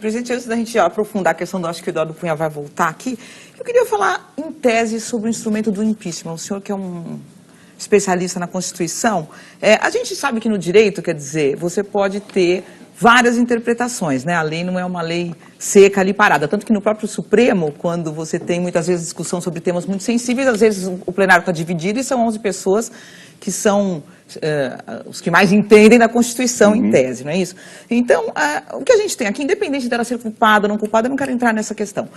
Presidente, antes da gente aprofundar a questão, acho que o Eduardo Cunha vai voltar aqui, eu queria falar em tese sobre o instrumento do impeachment. O senhor que é um especialista na Constituição, a gente sabe que no direito, quer dizer, você pode ter várias interpretações, né? A lei não é uma lei seca ali parada, tanto que no próprio Supremo, quando você tem muitas vezes discussão sobre temas muito sensíveis, às vezes o plenário está dividido e são 11 pessoas que são os que mais entendem da Constituição em tese, não é isso? Então, o que a gente tem aqui, independente dela ser culpada ou não culpada, eu não quero entrar nessa questão,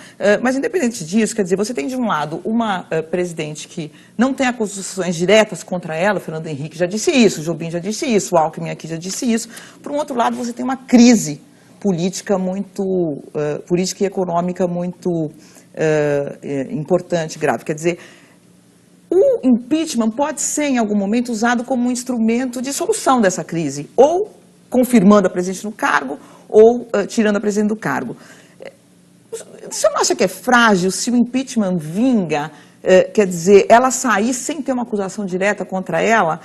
mas independente disso, quer dizer, você tem de um lado uma presidente que não tem acusações diretas contra ela, o Fernando Henrique já disse isso, o Jobim já disse isso, o Alckmin aqui já disse isso. Por um outro lado, você tem uma crise política política e econômica muito importante, grave. Quer dizer, o impeachment pode ser, em algum momento, usado como um instrumento de solução dessa crise, ou confirmando a presidente no cargo, ou tirando a presidente do cargo. Você não acha que é frágil se o impeachment vinga, quer dizer, ela sair sem ter uma acusação direta contra ela,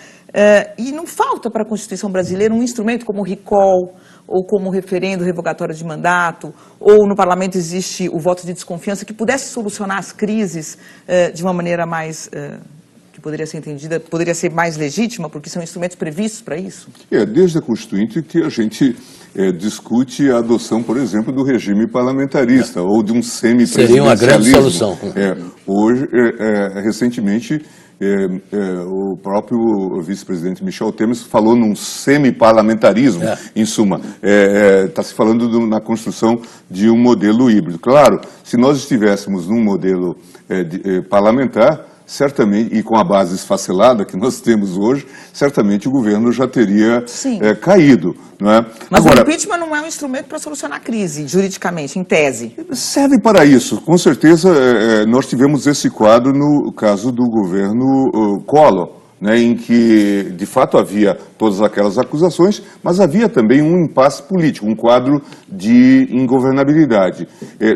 e não falta para a Constituição brasileira um instrumento como o recall, ou como o referendo revogatório de mandato, ou no parlamento existe o voto de desconfiança, que pudesse solucionar as crises de uma maneira mais, que poderia ser entendida, poderia ser mais legítima, porque são instrumentos previstos para isso? Desde a Constituinte que a gente discute a adoção, por exemplo, do regime parlamentarista, ou de um semi-presidencialismo. Seria uma grande solução. Hoje, recentemente, o próprio vice-presidente Michel Temer falou num semi-parlamentarismo, em suma. Está se falando na construção de um modelo híbrido. Claro, se nós estivéssemos num modelo parlamentar, certamente, e com a base esfacelada que nós temos hoje, certamente o governo já teria caído. Não é? Mas agora, o impeachment não é um instrumento para solucionar a crise, juridicamente, em tese. Serve para isso. Com certeza, nós tivemos esse quadro no caso do governo Collor, né, em que, de fato, havia todas aquelas acusações, mas havia também um impasse político, um quadro de ingovernabilidade.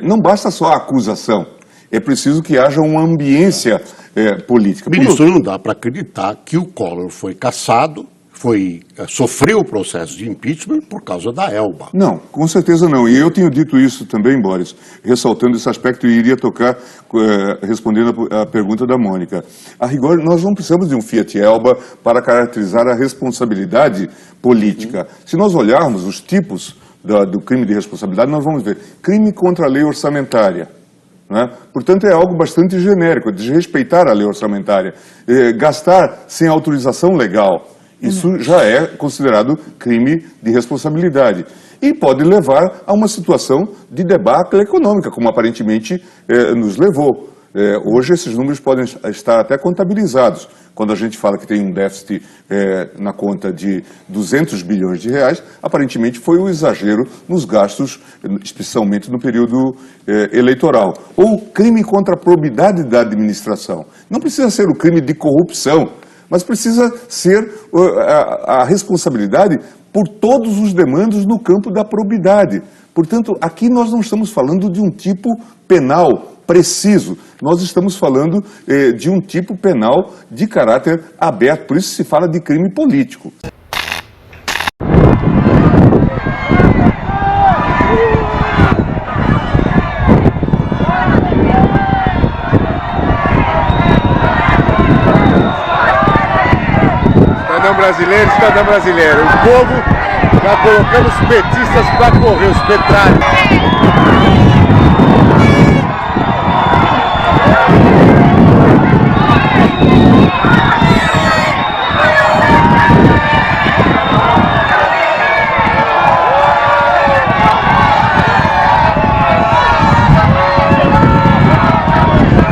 Não basta só a acusação, é preciso que haja uma ambiência política. Ministro, não dá para acreditar que o Collor foi cassado, sofreu o processo de impeachment por causa da Elba. Não, com certeza não. E eu tenho dito isso também, Boris, ressaltando esse aspecto, e iria tocar, respondendo a pergunta da Mônica. A rigor, nós não precisamos de um Fiat Elba para caracterizar a responsabilidade política. Se nós olharmos os tipos do crime de responsabilidade, nós vamos ver crime contra a lei orçamentária. Né? Portanto, é algo bastante genérico, desrespeitar a lei orçamentária, gastar sem autorização legal. Isso já é considerado crime de responsabilidade. E pode levar a uma situação de debacle econômica, como aparentemente nos levou. Hoje esses números podem estar até contabilizados. Quando a gente fala que tem um déficit na conta de 200 bilhões de reais, aparentemente foi um exagero nos gastos, especialmente no período eleitoral. Ou crime contra a probidade da administração. Não precisa ser o crime de corrupção, mas precisa ser a responsabilidade por todos os demandos no campo da probidade. Portanto, aqui nós não estamos falando de um tipo penal preciso, nós estamos falando de um tipo penal de caráter aberto, por isso se fala de crime político. Cidadão brasileiro, o povo já colocando os petistas para correr, os petrários.